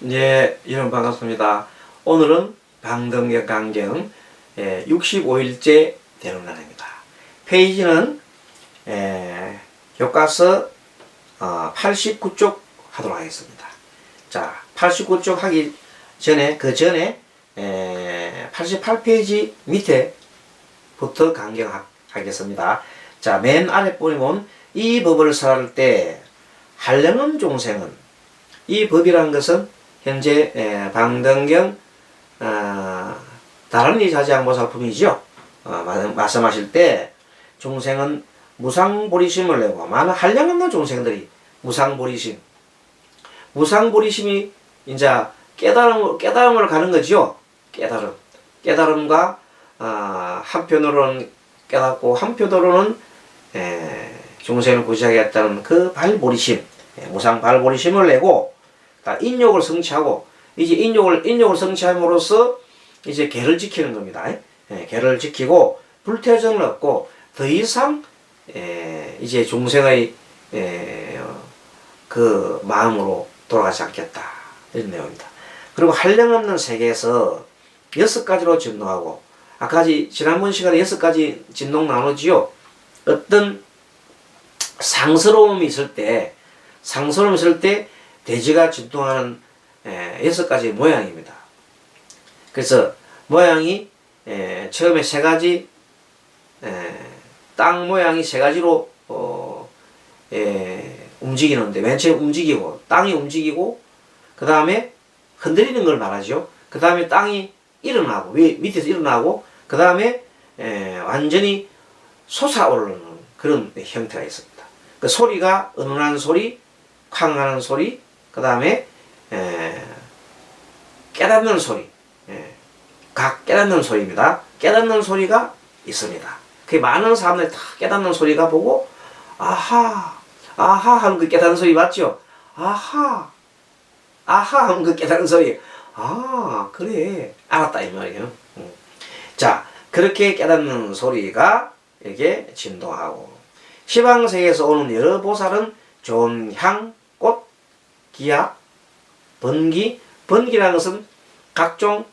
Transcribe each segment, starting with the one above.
네, 여러분 반갑습니다. 오늘은 방등경 강경 65일째 되는 날입니다. 페이지는 교과서 89쪽 하도록 하겠습니다. 자, 89쪽 하기 전에, 그 전에 88페이지 밑에부터 강경하겠습니다. 자, 맨 아래 보면 이 법을 설할 때 한량은 종생은, 이 법이라는 것은 현재 방등경 다란이 자지항보살품이죠. 말씀하실 때 종생은 무상보리심을 내고, 많은 한량 없는 종생들이 무상보리심이 이제 깨달음을 가는 거죠. 깨달음과 한편으로는 깨닫고 한편으로는 종생을 구제하겠다는 그 발보리심, 무상 발보리심을 내고, 인욕을 성취하고, 이제 인욕을 성취함으로써 이제 계를 지키는 겁니다. 계를 지키고 불태전을 얻고 더 이상 이제 중생의 그 마음으로 돌아가지 않겠다, 이런 내용입니다. 그리고 한량 없는 세계에서 6가지로 진동하고, 아까 지난번 시간에 6가지 진동 나누지요. 어떤 상스러움이 있을 때 대지가 진동하는 6가지 모양입니다. 그래서 모양이 처음에 3가지, 땅 모양이 3가지로 움직이는데, 맨 처음 움직이고, 땅이 움직이고, 그 다음에 흔들리는 걸 말하죠. 그 다음에 땅이 일어나고, 밑에서 일어나고, 그 다음에 완전히 솟아오르는 그런 형태가 있습니다. 그 소리가 은은한 소리, 쾅하는 소리, 그 다음에 깨닫는 소리, 각 깨닫는 소리입니다. 깨닫는 소리가 있습니다. 그 많은 사람들이 다 깨닫는 소리가 보고 아하 하면 그 깨닫는 소리 맞죠? 아하 하면 그 깨닫는 소리, 그래, 알았다, 이 말이에요. 자, 그렇게 깨닫는 소리가 이게 진동하고, 시방세계에서 오는 여러 보살은 좋은 향, 꽃, 기약, 번기라는 것은 각종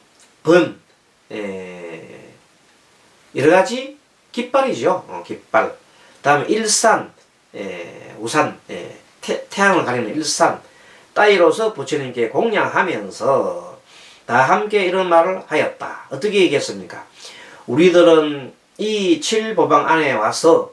여러가지 깃발이죠. 깃발. 다음에 일산, 우산, 태양을 가리는 일산 따위로서 부처님께 공양하면서 다 함께 이런 말을 하였다. 어떻게 얘기했습니까? 우리들은 이 7보방 안에 와서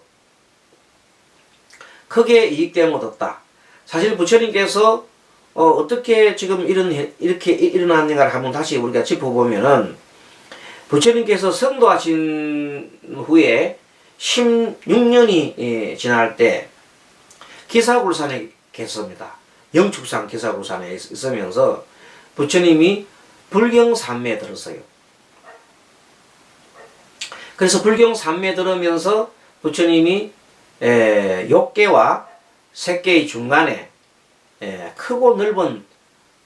크게 이익됨을 얻었다. 사실 부처님께서 어떻게 지금 이렇게 일어났는가를 한번 다시 우리가 짚어보면은, 부처님께서 성도하신 후에 16년이 지날 때 기사굴산에 계셨습니다. 영축산 기사굴산에 있으면서 부처님이 불경삼매에 들었어요. 그래서 불경삼매에 들으면서 부처님이 욕계와 색계의 중간에 크고 넓은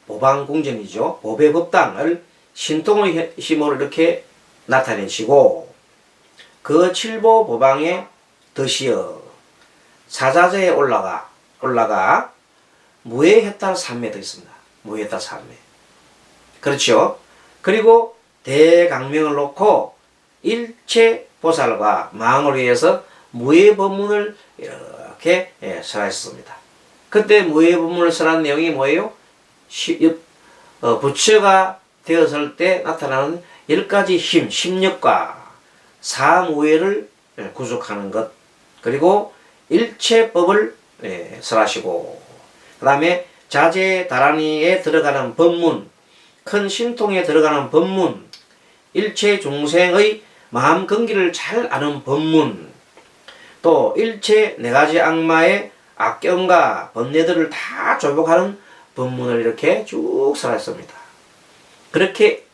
보방궁전이죠. 보배법당을 신통의 힘으로 이렇게 나타내시고, 그 7보보방에 더시어 사자재에 올라가 무해해탈 삼매도 있습니다. 무해해탈 삼매. 그렇죠. 그리고 대강명을 놓고 일체 보살과 망을 위해서 무해법문을 이렇게 설하였습니다. 그때 무해법문을 설한 내용이 뭐예요? 부처가 되었을 때 나타나는 10가지 힘, 심력과 사무예를 구속하는 것, 그리고 일체법을 설하시고, 그 다음에 자제다란이에 들어가는 법문, 큰 신통에 들어가는 법문, 일체 중생의 마음 근기를 잘 아는 법문, 또 일체 4가지 악마의 악경과 번뇌들을 다 조복하는 법문을 이렇게 쭉 설했습니다. 그렇게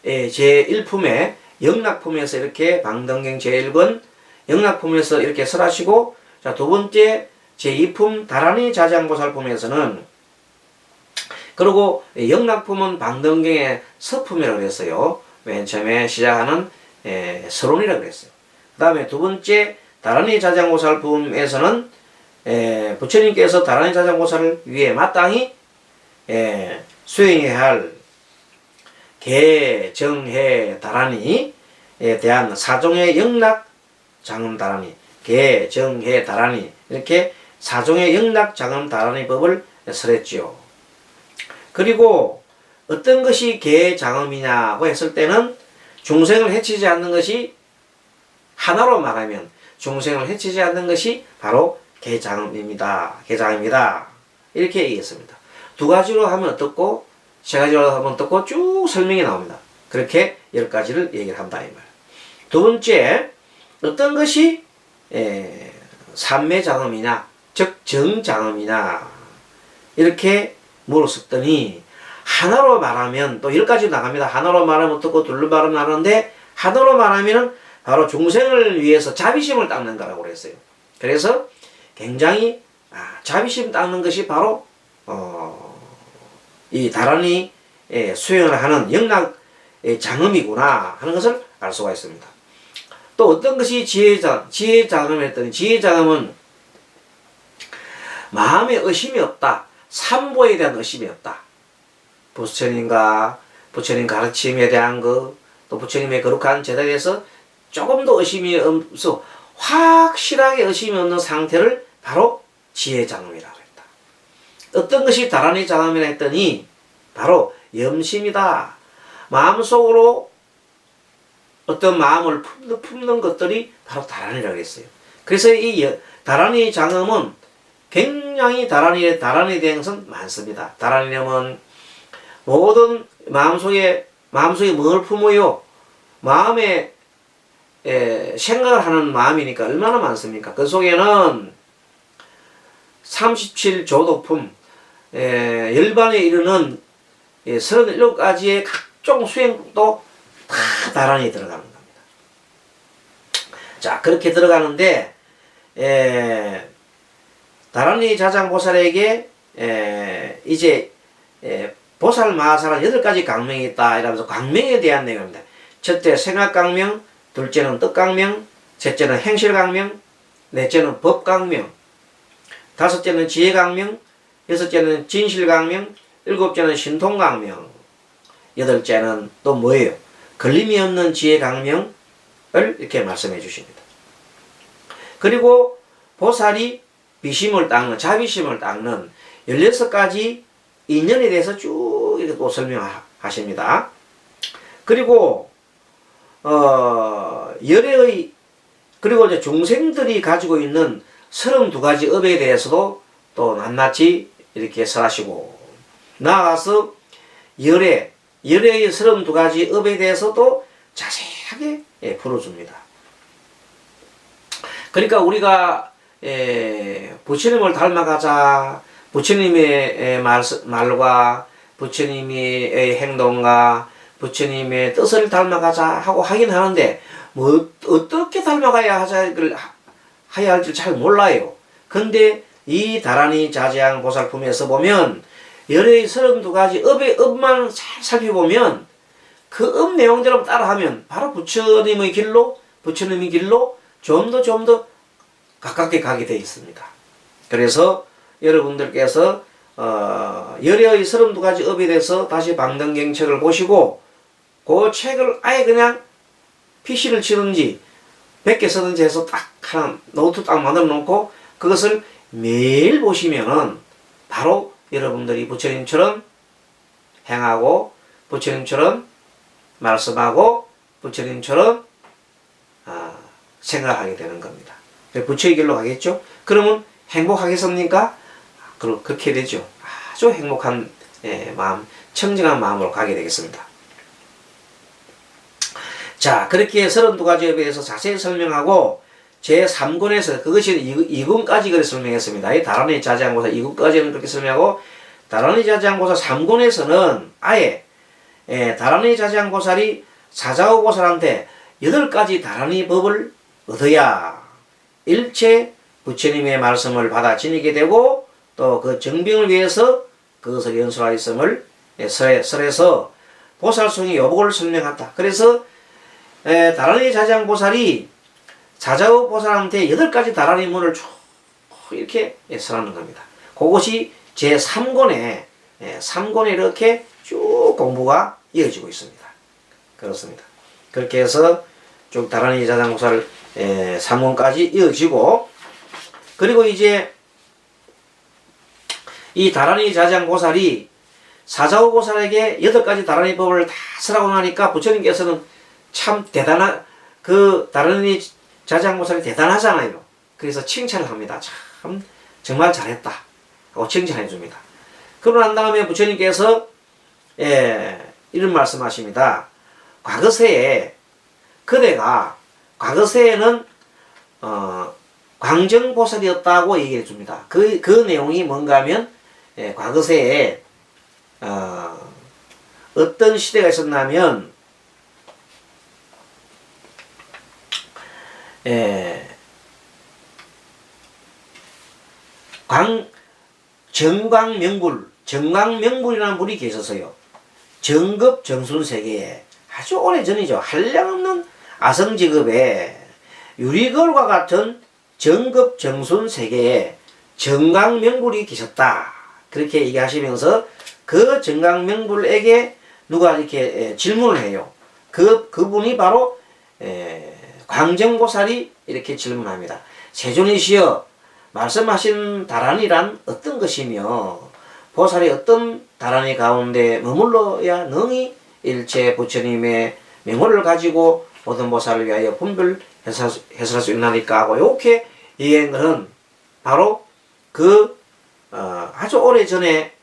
제1품에 영락품에서 이렇게 방등경 제1권 영락품에서 이렇게 설하시고, 자, 두 번째 제2품 다란이 자지항보살품에서는, 그리고 영락품은 방등경의 서품이라고 했어요. 맨 처음에 시작하는 서론이라고 했어요. 그 다음에 두 번째 다란이 자지항보살품에서는 부처님께서 다란이 자지항보살을 위해 마땅히 수행해야 할 개, 정, 해, 다란이에 대한 사종의 영락 장음 다란이, 개, 정, 해, 다란이 이렇게 사종의 영락 장음 다란이 법을 설했지요. 그리고 어떤 것이 개, 장음이냐고 했을 때는 중생을 해치지 않는 것이, 하나로 말하면 중생을 해치지 않는 것이 바로 개장음입니다. 개장입니다. 이렇게 얘기했습니다. 두 가지로 하면 어떻고 세 가지로 하면 어떻고 쭉 설명이 나옵니다. 그렇게 10가지를 얘기를 한다 이 말. 두 번째, 어떤 것이 삼매장음이냐, 즉 정장음이냐 이렇게 물었었더니, 하나로 말하면 또 10가지 나갑니다. 하나로 말하면 어떻고 둘로 말하면 나는데, 하나로 말하면 바로 중생을 위해서 자비심을 닦는 거라고 그랬어요. 그래서 굉장히 자비심 닦는 것이 바로 이 다란이 수행을 하는 영락 장음이구나 하는 것을 알 수가 있습니다. 또 어떤 것이 지혜장음을 했더니, 지혜장음은 마음에 의심이 없다. 삼보에 대한 의심이 없다. 부처님과 부처님 가르침에 대한 것, 또 부처님의 거룩한 제도에 대해서 조금도 의심이 없어 확실하게 의심이 없는 상태를 바로 지혜장음이라고 했다. 어떤 것이 다란이 장음이라 했더니 바로 염심이다. 마음속으로 어떤 마음을 품는 것들이 바로 다란이라고 했어요. 그래서 이 다란이 장음은 굉장히 다란이에 대한 것은 많습니다. 다란이념은 모든 마음속에 뭘 품어요? 마음에 생각을 하는 마음이니까 얼마나 많습니까? 그 속에는 37조도품, 열반에 이르는 37가지의 각종 수행도 다 다란히 들어가는 겁니다. 자, 그렇게 들어가는데, 다란이 자장보살에게 이제 보살 마하사란 8가지 강명이 있다 이러면서 강명에 대한 내용입니다. 첫째 생각강명, 둘째는 뜻강명, 셋째는 행실강명, 넷째는 법강명, 다섯째는 지혜강명, 여섯째는 진실강명, 일곱째는 신통강명, 여덟째는 또 뭐예요? 걸림이 없는 지혜강명을 이렇게 말씀해 주십니다. 그리고 보살이 비심을 닦는, 자비심을 닦는 16가지 인연에 대해서 쭉 이렇게 또 설명하십니다. 그리고 그리고 이제 중생들이 가지고 있는 32가지 업에 대해서도 또 낱낱이 이렇게 설하시고, 나아가서 열의 32가지 업에 대해서도 자세하게 풀어줍니다. 그러니까 우리가 부처님을 닮아가자, 부처님의 말과 부처님의 행동과 부처님의 뜻을 닮아가자 하고 하긴 하는데, 뭐 어떻게 닮아가야 해야 할지 잘 몰라요. 근데 이 다란이 자제양 보살품에서 보면 열의 32가지 업의 업만 잘 살펴보면 그 업 내용대로 따라하면 바로 부처님의 길로 좀 더 가깝게 가게 되어 있습니다. 그래서 여러분들께서 열의 32가지 업에 대해서 다시 방등경책을 보시고 그 책을 아예 그냥 PC를 치든지 100개 쓰든지 해서 딱 하나 노트 딱 만들어 놓고 그것을 매일 보시면은 바로 여러분들이 부처님처럼 행하고 부처님처럼 말씀하고 부처님처럼 생각하게 되는 겁니다. 부처의 길로 가겠죠? 그러면 행복하겠습니까? 그렇게 되죠. 아주 행복한 마음, 청정한 마음으로 가게 되겠습니다. 자, 그렇게 32가지에 대해서 자세히 설명하고 제3권에서 그것이 2권까지 그렇게 설명했습니다. 이 다란이 자제양보살 2권까지는 그렇게 설명하고, 다란이 자제양보살 3권에서는 아예 다란이 자제양보살이 사자오보살한테 8가지 다란이 법을 얻어야 일체 부처님의 말씀을 받아 지니게 되고, 또 그 정병을 위해서 그것을 연설하였음을 설해서 보살송의 요복을 설명한다. 그래서 다란이 자제양보살이 사자오 보살한테 8가지 다란이 문을 쭉 이렇게 설하는 겁니다. 그것이 제3권에 3권에 이렇게 쭉 공부가 이어지고 있습니다. 그렇습니다. 그렇게 해서 쭉 다란이 자장고사를 3권까지 이어지고, 그리고 이제 이 다란이 자장고사리 사자오고사에게 8가지 다란이법을 다 쓰라고 하니까 부처님께서는 참 대단한, 그 다란이 자장고사리 대단하잖아요. 그래서 칭찬을 합니다. 참 정말 잘했다 하고 칭찬해 줍니다. 그러고 난 다음에 부처님께서 이런 말씀하십니다. 과거세에 그대가 과거세에는 광정보살이었다고 얘기해 줍니다. 그 내용이 뭔가 하면 과거세에 어떤 시대가 있었냐면 정광명불이라는 분이 계셨어요. 정급정순세계에 아주 오래전이죠. 한량없는 아성직업에 유리걸과 같은 정급정순세계에 정광명불이 계셨다. 그렇게 얘기하시면서 그 정광명불에게 누가 이렇게 질문을 해요. 그분이 바로 광정보살이 이렇게 질문합니다. 세존이시여, 말씀하신 다란이란 어떤 것이며 보살이 어떤 다란이 가운데 머물러야 능히 일체 부처님의 명호를 가지고 모든 보살을 위하여 분별해설 수 있나니까 하고 이렇게 얘기한 것은 바로 아주 오래전에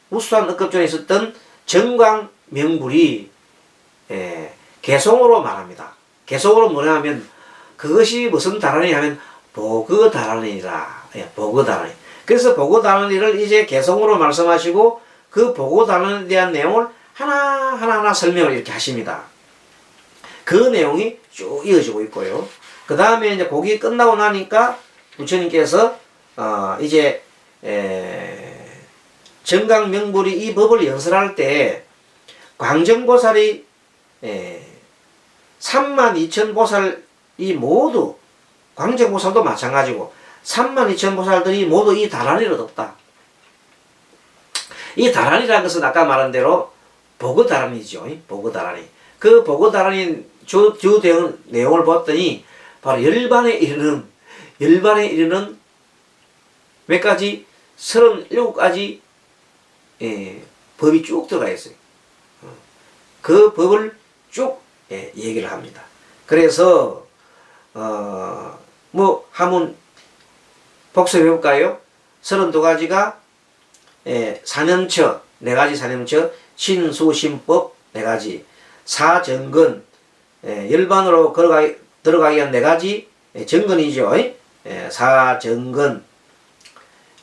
우수한 억급전에 있었던 정광명불이 개성으로 말합니다. 개성으로 뭐냐면 그것이 무슨 다란이 하면 보거다란이라. 보거다란이. 그래서 보거다란이를 이제 개성으로 말씀하시고 그 보거다란에 대한 내용을 하나하나 설명을 이렇게 하십니다. 그 내용이 쭉 이어지고 있고요. 그 다음에 이제 거기 끝나고 나니까 부처님께서 이제 정광명불이 이 법을 연설할 때 광정보살이 32,000보살이 모두, 광정보살도 마찬가지고 32,000보살들이 모두 이 다란이를 얻었다. 이 다란이라는 것은 아까 말한 대로 보거다란이죠. 보거다란이. 그 보거다란이 주 내용을 봤더니 바로 열반에 이르는 몇 가지 37가지 법이 쭉 들어가 있어요. 그 법을 쭉 얘기를 합니다. 그래서 뭐 한번 복습해 볼까요? 32가지가 사념처 4가지, 사념처 신수신법 4가지, 사정근 열반으로 들어가기 위한 4가지 정근이죠.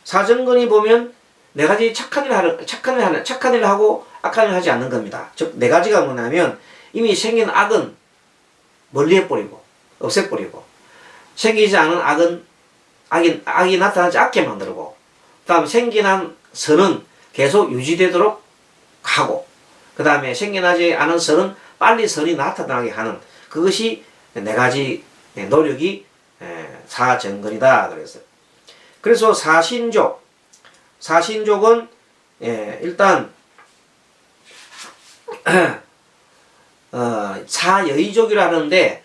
사정근이 보면 4가지 착한 일을 하고 악한 일을 하지 않는 겁니다. 즉 4가지가 뭐냐면 이미 생긴 악은 멀리해버리고 없애버리고, 생기지 않은 악이 나타나지 않게 만들고, 그 다음에 생겨난 선은 계속 유지되도록 하고, 그 다음에 생겨나지 않은 선은 빨리 선이 나타나게 하는, 그것이 4가지 노력이 사정근이다 그랬어요. 그래서 사신족은 일단 사여의족이라 하는데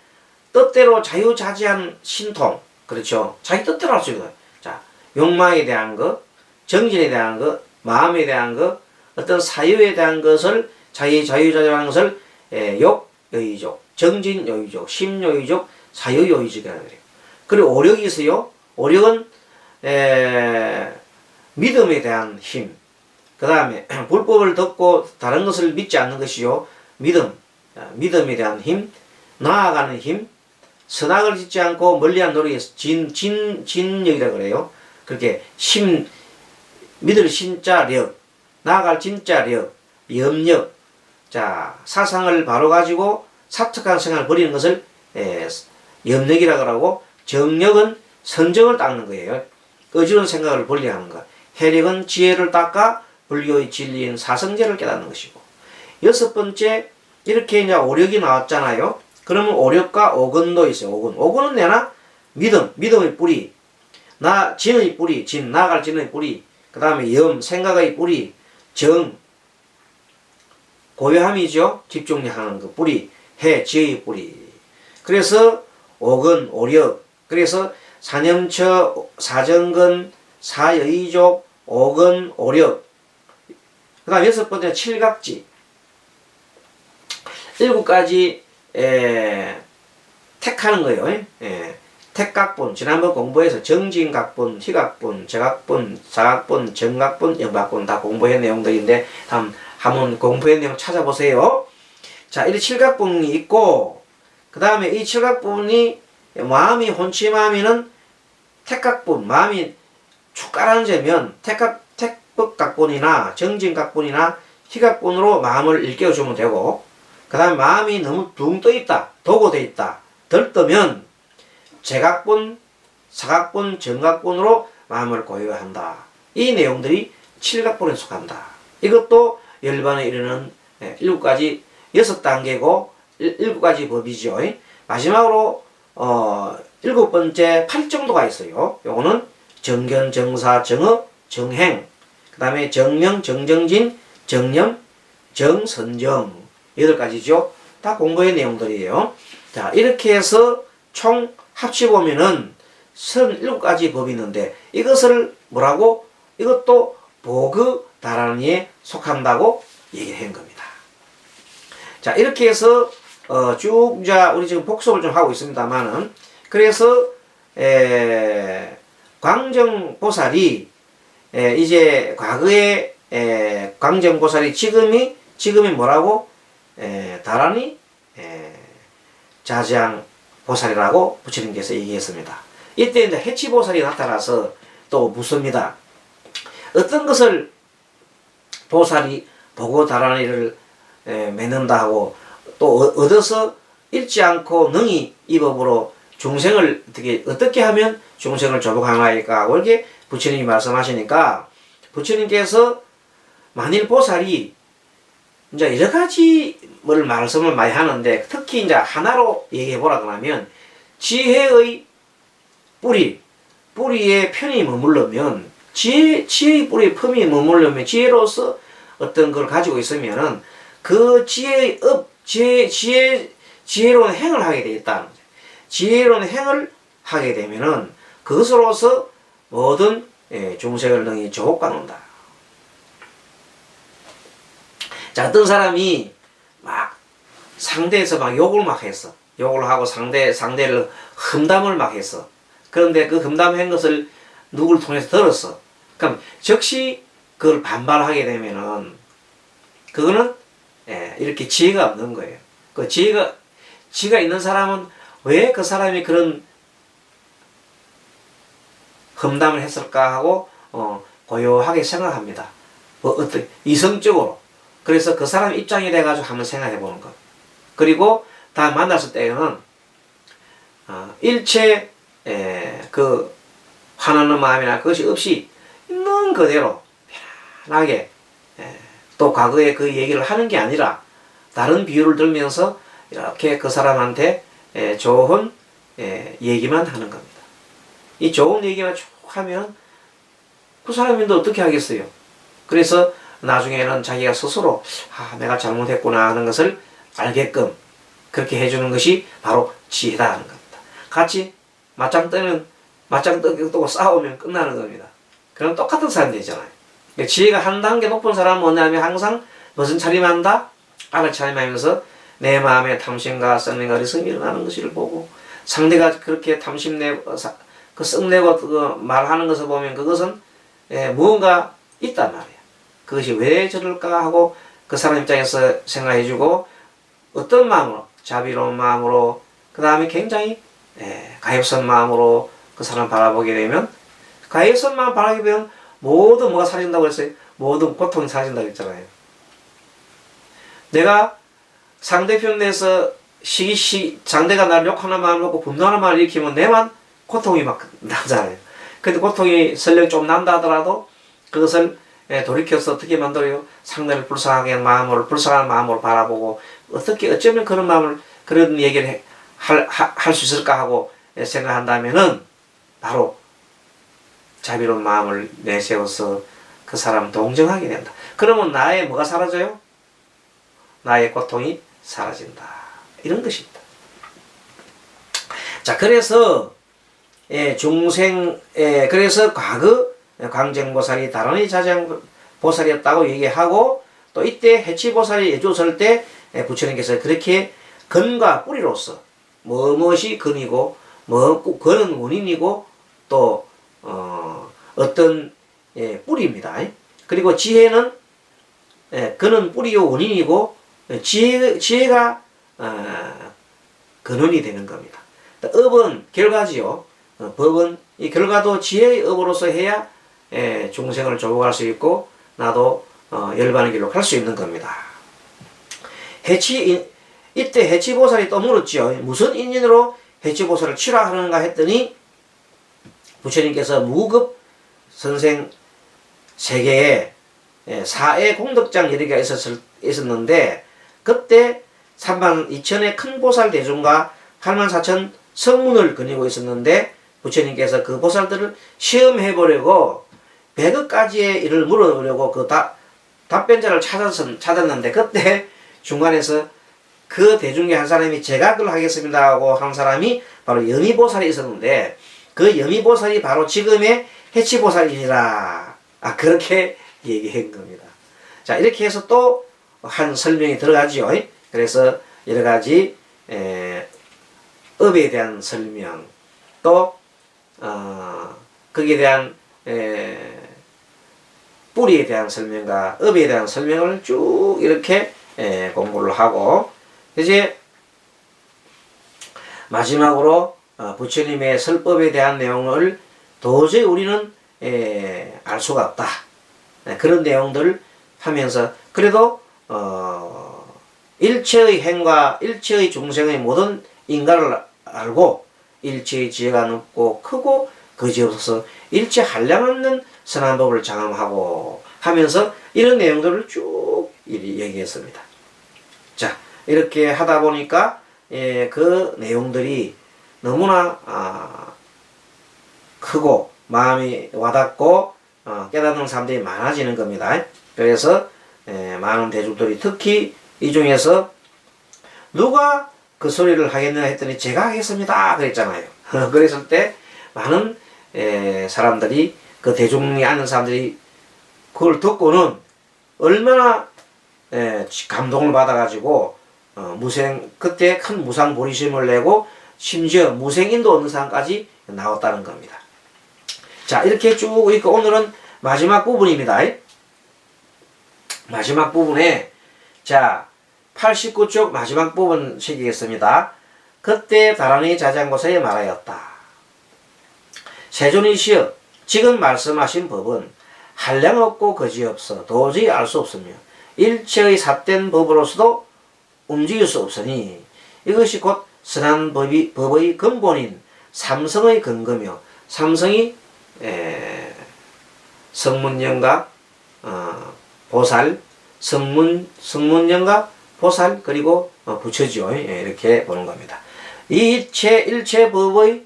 뜻대로 자유자재한 신통, 그렇죠. 자기 뜻대로 할 수 있는 거예요. 자, 욕망에 대한 것, 정진에 대한 것, 마음에 대한 것, 어떤 사유에 대한 것을 자유자재한 것을 욕여의족, 정진여의족, 심여의족, 사유여의족이라고 그래요. 그리고 오력이 있어요. 오력은 믿음에 대한 힘, 그 다음에 불법을 듣고 다른 것을 믿지 않는 것이요. 믿음에 대한 힘, 나아가는 힘, 선악을 짓지 않고 멀리한 노력에 진력이라고 그래요. 그렇게 믿을 신자력, 나아갈 진짜력, 염력, 자, 사상을 바로 가지고 사특한 생활을 버리는 것을 염력이라고 하고, 정력은 선정을 닦는 거예요. 어지러운 생각을 분리하는 것. 해력은 지혜를 닦아 불교의 진리인 사성제를 깨닫는 것이고, 6번째, 이렇게 이제 오력이 나왔잖아요. 그러면 오력과 오근도 있어요. 오근은 내나 믿음의 뿌리, 진의 뿌리, 나아갈 진의 뿌리, 그 다음에 생각의 뿌리, 정, 고요함이죠. 집중하는 그 뿌리, 해, 지의 뿌리. 그래서 오근, 오력. 그래서 사념처, 사정근, 사여의족, 오근, 오력. 그 다음 6번째 칠각지. 7가지 택하는 거예요. 택각분. 지난번 공부해서 정진각분, 희각분, 저각분, 사각분, 정각분, 영각분 다 공부한 내용들인데 한번 공부한 내용 찾아보세요. 자, 이 칠각분이 있고 그 다음에 이 칠각분이 마음이 혼치마음이는 택각분, 마음이 축 가라앉으면 택법각분이나 정진각분이나 희각분으로 마음을 일깨워주면 되고 그 다음에 마음이 너무 둥 떠있다, 도고돼 있다, 덜 떠면 제각분, 사각분, 정각분으로 마음을 고요한다. 이 내용들이 칠각분에 속한다. 이것도 열반에 이르는 7가지 6단계고 7가지 법이죠. 마지막으로 7번째 8정도가 있어요. 요거는 정견, 정사, 정어, 정행, 그 다음에 정명, 정정진, 정념, 정선정 8가지죠. 다 공부의 내용들이에요. 자, 이렇게 해서 총 합치보면은 37가지 법이 있는데 이것을 뭐라고? 이것도 보그다라니에 속한다고 얘기를 한 겁니다. 자, 이렇게 해서 쭉 우리 지금 복습을 좀 하고 있습니다만은 그래서 광정보살이 이제 과거에 광정보살이 지금이 뭐라고? 다라니 자장 보살이라고 부처님께서 얘기했습니다. 이때 이제 해치보살이 나타나서 또 묻습니다. 어떤 것을 보살이 보고 다라니를 맺는다 하고 또 얻어서 잃지 않고 능히 이 법으로 중생을 어떻게 하면 중생을 조복하나이까 하고 이렇게 부처님이 말씀하시니까 부처님께서 만일 보살이 이제 여러 가지 말씀을 많이 하는데 특히 이제 하나로 얘기해 보라 그러면 지혜의 뿌리에 편히 머물르면 지혜의 뿌리에 편히 머물르면 지혜로서 어떤 걸 가지고 있으면은 그 지혜의 지혜로운 행을 하게 되겠다는 거죠. 지혜로운 행을 하게 되면은 그것으로서 모든 중생을 능히 조복하는다. 자, 어떤 사람이 막 상대에서 막 욕을 막 했어. 욕을 하고 상대를 험담을 막 했어. 그런데 그 험담한 것을 누구를 통해서 들었어. 그럼 즉시 그걸 반발하게 되면은 그거는 이렇게 지혜가 없는 거예요. 그 지혜가 있는 사람은 왜 그 사람이 그런 험담을 했을까 하고 고요하게 생각합니다. 어떻게 이성적으로. 그래서 그 사람 입장이 돼가지고 한번 생각해 보는 것. 그리고 다 만났을 때는 일체 그 화나는 마음이나 그것이 없이 있는 그대로 편안하게 또 과거에 그 얘기를 하는 게 아니라 다른 비유를 들면서 이렇게 그 사람한테 좋은 얘기만 하는 겁니다. 이 좋은 얘기만 쭉 하면 그 사람인데 어떻게 하겠어요? 그래서 나중에는 자기가 스스로 내가 잘못했구나 하는 것을 알게끔 그렇게 해주는 것이 바로 지혜다 하는 겁니다. 같이 맞짱 뜨고 싸우면 끝나는 겁니다. 그럼 똑같은 사람이 되잖아요. 지혜가 한 단계 높은 사람은 뭐냐면 항상 무슨 차림한다? 알을 차림하면서 내 마음에 탐심과 썩내가 어리석음이 일어나는 것을 보고 상대가 그렇게 탐심내고 그 썩내고 그 말하는 것을 보면 그것은 무언가 있단 말이에요. 그것이 왜 저럴까 하고 그 사람 입장에서 생각해주고 어떤 마음으로 자비로운 마음으로 그 다음에 굉장히 가엾은 마음으로 그 사람 바라보게 되면 가엾은 마음 바라보게 되면 모든 뭐가 사라진다고 했어요? 모든 고통이 사라진다고 했잖아요. 내가 상대편 내서 상대가 나를 욕하는 마음을 먹고 분노하는 마음을 일으키면 내만 고통이 막 나잖아요. 근데 고통이 설령 좀 난다 하더라도 그것을 돌이켜서 어떻게 만들어요? 상대를 불쌍한 마음으로 바라보고 어쩌면 그런 얘기를 할 수 있을까 하고 생각한다면은 바로 자비로운 마음을 내세워서 그 사람 동정하게 된다. 그러면 나의 뭐가 사라져요? 나의 고통이 사라진다. 이런 것입니다. 자, 그래서 그래서 과거 광정보살이 다란이 자장보살이었다고 얘기하고, 또 이때 해치보살이 예조설 때 부처님께서 그렇게 근과 뿌리로서 무엇이 근이고 근은 원인이고 또 어떤 뿌리입니다. 그리고 지혜는 근은 뿌리요 원인이고 지혜가 근원이 되는 겁니다. 업은 결과지요. 법은 이 결과도 지혜의 업으로서 해야 중생을 조복할 수 있고 나도 열반의 길로 갈 수 있는 겁니다. 이때 해치보살이 또 물었죠. 무슨 인연으로 해치보살을 치료하는가 했더니 부처님께서 무급 선생 세계에 사회 공덕장 여러 개가 있었는데, 그때 32,000의 큰 보살 대중과 84,000 성문을 거니고 있었는데, 부처님께서 그 보살들을 시험해보려고 100억 가지의 일을 물어보려고 그 답변자를 찾았는데, 그때 중간에서 그 대중의 한 사람이 제가 그걸 하겠습니다 하고 한 사람이 바로 여미보살이 있었는데, 그 여미보살이 바로 지금의 해치보살이니라. 그렇게 얘기한 겁니다. 자, 이렇게 해서 또 한 설명이 들어가죠. 그래서 여러 가지 업에 대한 설명, 또 거기에 대한 뿌리에 대한 설명과 업에 대한 설명을 쭉 이렇게 공부를 하고, 이제 마지막으로 부처님의 설법에 대한 내용을 도저히 우리는 알 수가 없다. 그런 내용들을 하면서 그래도 일체의 행과 일체의 중생의 모든 인간을 알고 일체의 지혜가 높고 크고 거지없어서 일체 한량없는 선한 법을 장엄하고 하면서 이런 내용들을 쭉 얘기했습니다. 자, 이렇게 하다 보니까 그 내용들이 너무나 크고 마음이 와닿고 깨닫는 사람들이 많아지는 겁니다. 그래서 많은 대중들이 특히 이 중에서 누가 그 소리를 하겠느냐 했더니 제가 하겠습니다 그랬잖아요. 그랬을 때 많은 사람들이, 그 대중에 앉는 사람들이 그걸 듣고는 얼마나 감동을 받아가지고 그때 큰 무상 보리심을 내고 심지어 무생인도 얻는 사람까지 나왔다는 겁니다. 자, 이렇게 쭉 있고 오늘은 마지막 부분입니다. 마지막 부분에, 자, 89쪽 마지막 부분 새기겠습니다. 그때 다란이 자장보살이 말하였다. 세존이시여, 지금 말씀하신 법은 한량없고 거지없어 도저히 알 수 없으며 일체의 삿된 법으로서도 움직일 수 없으니 이것이 곧 선한 법의 근본인 삼성의 근거며, 삼성이 성문영가 보살, 성문영가 보살, 그리고 부처죠. 이렇게 보는 겁니다. 이 일체 법의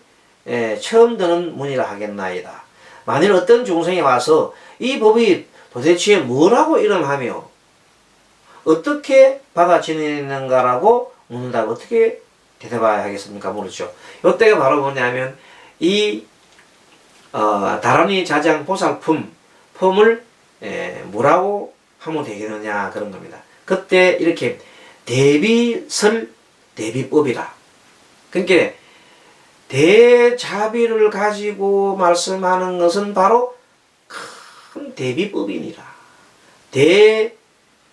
처음 드는 문이라 하겠나이다. 만일 어떤 중생이 와서 이 법이 도대체 뭐라고 이름하며 어떻게 받아지는가라고 묻는다고 어떻게 대답해야 하겠습니까? 모르죠. 이때가 바로 뭐냐면 이 다란이 자장 보살품을 뭐라고 하면 되겠느냐 그런 겁니다. 그때 이렇게 대비법이라. 그러니까 대자비를 가지고 말씀하는 것은 바로 큰 대비법이니라.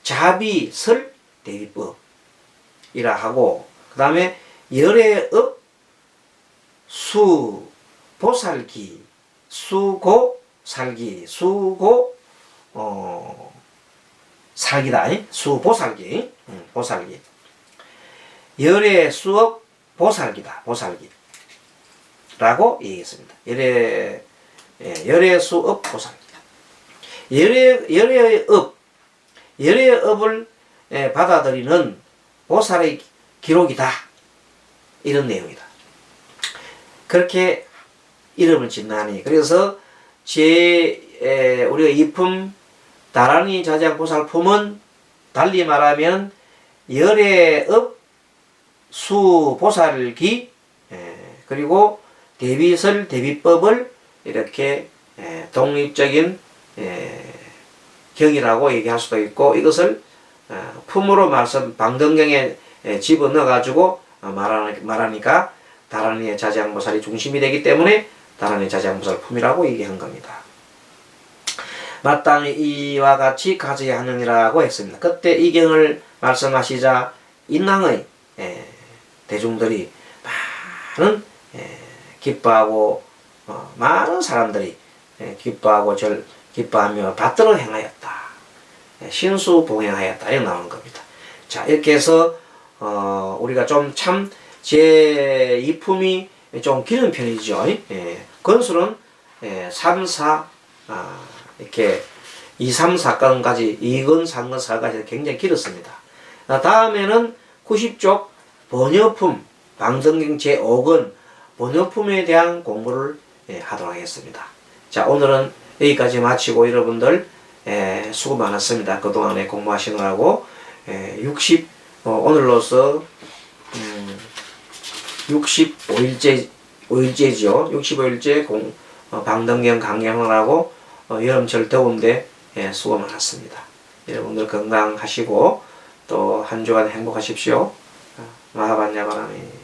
대자비설 대비법이라 하고, 그 다음에 열애업 수보살기, 수고살기, 살기다. 수보살기, 보살기. 열애 수업 보살기다. 보살기. 라고 얘기했습니다. 열애 수업 보살기다. 열애의 업을 받아들이는 보살의 기록이다. 이런 내용이다. 그렇게 이름을 짓나니. 그래서 우리가 이품 다란이 자장보살품은 달리 말하면 열애업 수보살기 그리고 대비설 대비법을 이렇게 독립적인 경이라고 얘기할 수도 있고, 이것을 품으로 말씀 방등경에 집어넣어 가지고 말하니까 다란이의 자장보살이 중심이 되기 때문에 다란이 자장보살 품이라고 얘기한 겁니다. 마땅히 이와 같이 가져야 하느니라고 했습니다. 그때 이 경을 말씀하시자 인왕의 대중들이 많은 기뻐하고 많은 사람들이 기뻐하고 기뻐하며 받들어 행하였다. 신수봉행하였다. 이렇게 나오는 겁니다. 자, 이렇게 해서 우리가 좀 참 제2품이 좀 길은 편이죠. 건수는 3, 4 이렇게 2, 3, 4건까지 2건, 3건, 4까지 굉장히 길었습니다. 다음에는 90쪽 번여품 방등경 제5건 번여품에 대한 공부를 하도록 하겠습니다. 자, 오늘은 여기까지 마치고 여러분들 수고 많았습니다. 그동안에 공부하시느라고 오늘로서 65일째죠. 65일째 방등경 강연을 하고 여름철 더운데 수고 많았습니다. 여러분들 건강하시고 또 한 주간 행복하십시오. 마하반야바라미.